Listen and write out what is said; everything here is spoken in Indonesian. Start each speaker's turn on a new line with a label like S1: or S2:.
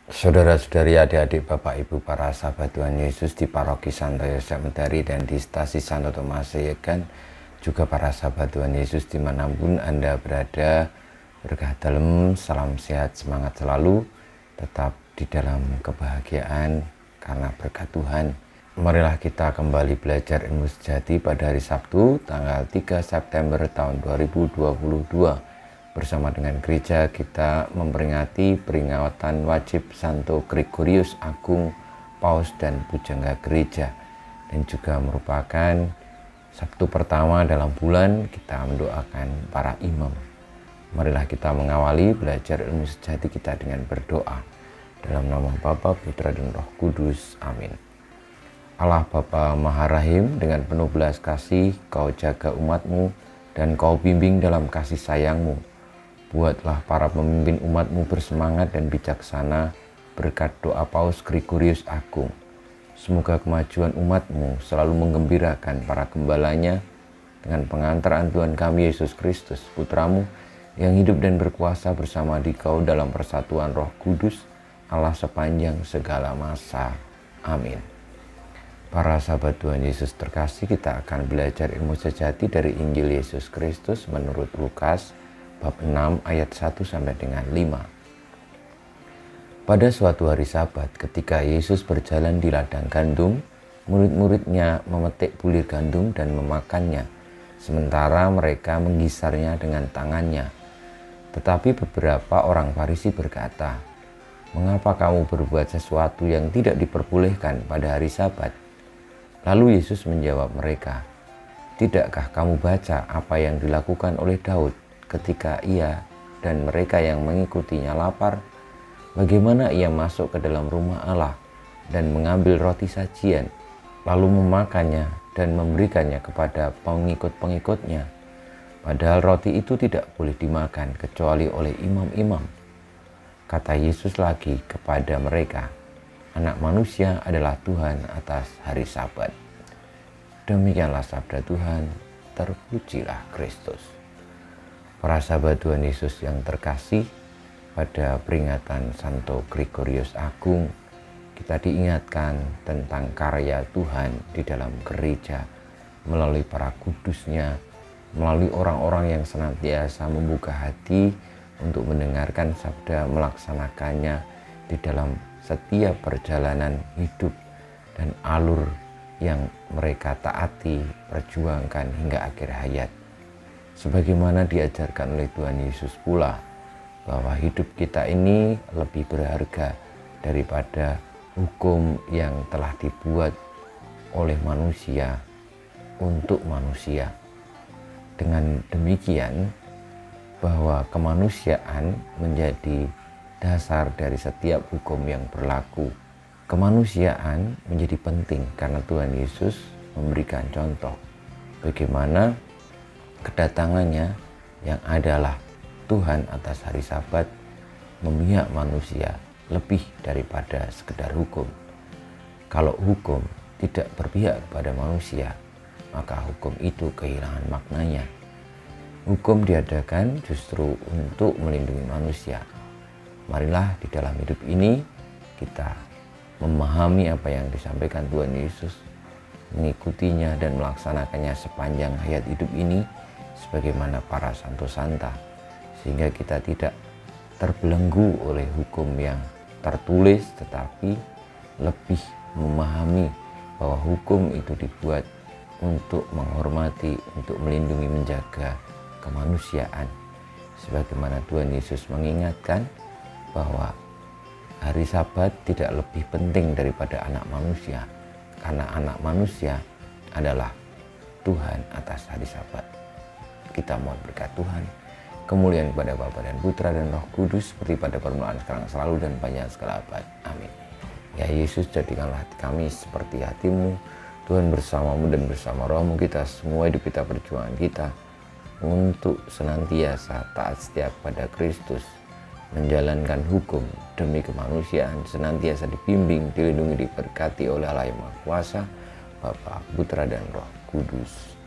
S1: Saudara-saudari, adik-adik, Bapak, Ibu, para sahabat Tuhan Yesus di Paroki Santo Yosef Medari dan di Stasi Santo Tomas Yegan, juga para sahabat Tuhan Yesus dimanapun Anda berada, berkah dalam, salam sehat, semangat selalu, tetap di dalam kebahagiaan karena berkat Tuhan. Marilah kita kembali belajar ilmu sejati pada hari Sabtu, tanggal 3 September tahun 2022. Bersama dengan gereja kita memperingati peringatan wajib Santo Gregorius Agung, Paus dan Pujangga Gereja, dan juga merupakan Sabtu pertama dalam bulan kita mendoakan para imam. Marilah kita mengawali belajar ilmu sejati kita dengan berdoa. Dalam nama Bapa, Putra dan Roh Kudus. Amin. Allah Bapa Maha Rahim, dengan penuh belas kasih Kau jaga umat-Mu dan Kau bimbing dalam kasih sayang-Mu. Buatlah para pemimpin umat-Mu bersemangat dan bijaksana berkat doa Paus Gregorius Agung. Semoga kemajuan umat-Mu selalu menggembirakan para gembalanya dengan pengantaran Tuhan kami Yesus Kristus, Putra-Mu, yang hidup dan berkuasa bersama Dikau dalam persatuan Roh Kudus, Allah sepanjang segala masa. Amin. Para sahabat Tuhan Yesus terkasih, kita akan belajar ilmu sejati dari Injil Yesus Kristus menurut Lukas bab 6 ayat 1 sampai dengan 5. Pada suatu hari Sabat, ketika Yesus berjalan di ladang gandum, murid-muridnya memetik bulir gandum dan memakannya, sementara mereka menggisarnya dengan tangannya. Tetapi beberapa orang Farisi berkata, "Mengapa kamu berbuat sesuatu yang tidak diperbolehkan pada hari Sabat?" Lalu Yesus menjawab mereka, "Tidakkah kamu baca apa yang dilakukan oleh Daud ketika ia dan mereka yang mengikutinya lapar? Bagaimana ia masuk ke dalam rumah Allah dan mengambil roti sajian, lalu memakannya dan memberikannya kepada pengikut-pengikutnya. Padahal roti itu tidak boleh dimakan kecuali oleh imam-imam." Kata Yesus lagi kepada mereka, "Anak manusia adalah Tuhan atas hari Sabat." Demikianlah sabda Tuhan, terpujilah Kristus. Para sahabat Tuhan Yesus yang terkasih, pada peringatan Santo Gregorius Agung, kita diingatkan tentang karya Tuhan di dalam gereja melalui para kudusnya, melalui orang-orang yang senantiasa membuka hati untuk mendengarkan sabda, melaksanakannya di dalam setiap perjalanan hidup dan alur yang mereka taati, perjuangkan hingga akhir hayat. Sebagaimana diajarkan oleh Tuhan Yesus pula, bahwa hidup kita ini lebih berharga daripada hukum yang telah dibuat oleh manusia untuk manusia. Dengan demikian, bahwa kemanusiaan menjadi dasar dari setiap hukum yang berlaku. Kemanusiaan menjadi penting karena Tuhan Yesus memberikan contoh bagaimana kedatangannya yang adalah Tuhan atas hari Sabat memihak manusia lebih daripada sekedar hukum. Kalau hukum tidak berpihak kepada manusia, maka hukum itu kehilangan maknanya. Hukum diadakan justru untuk melindungi manusia. Marilah di dalam hidup ini kita memahami apa yang disampaikan Tuhan Yesus, mengikutinya dan melaksanakannya sepanjang hayat hidup ini sebagaimana para santo santa, sehingga kita tidak terbelenggu oleh hukum yang tertulis, tetapi lebih memahami bahwa hukum itu dibuat untuk menghormati, untuk melindungi, menjaga kemanusiaan. Sebagaimana Tuhan Yesus mengingatkan bahwa hari Sabat tidak lebih penting daripada anak manusia, karena anak manusia adalah Tuhan atas hari Sabat. Kita mohon berkat Tuhan, kemuliaan kepada Bapa dan Putra dan Roh Kudus, seperti pada permulaan, sekarang, selalu, dan panjang segala abad. Amin. Ya Yesus, jadikanlah hati kami seperti hati-Mu. Tuhan bersamamu dan bersama rohmu, kita semua hidup kita, perjuangan kita untuk senantiasa taat setia pada Kristus, menjalankan hukum demi kemanusiaan, senantiasa dibimbing, dilindungi, diberkati oleh Allah yang Maha Kuasa, Bapa, Putra dan Roh Kudus.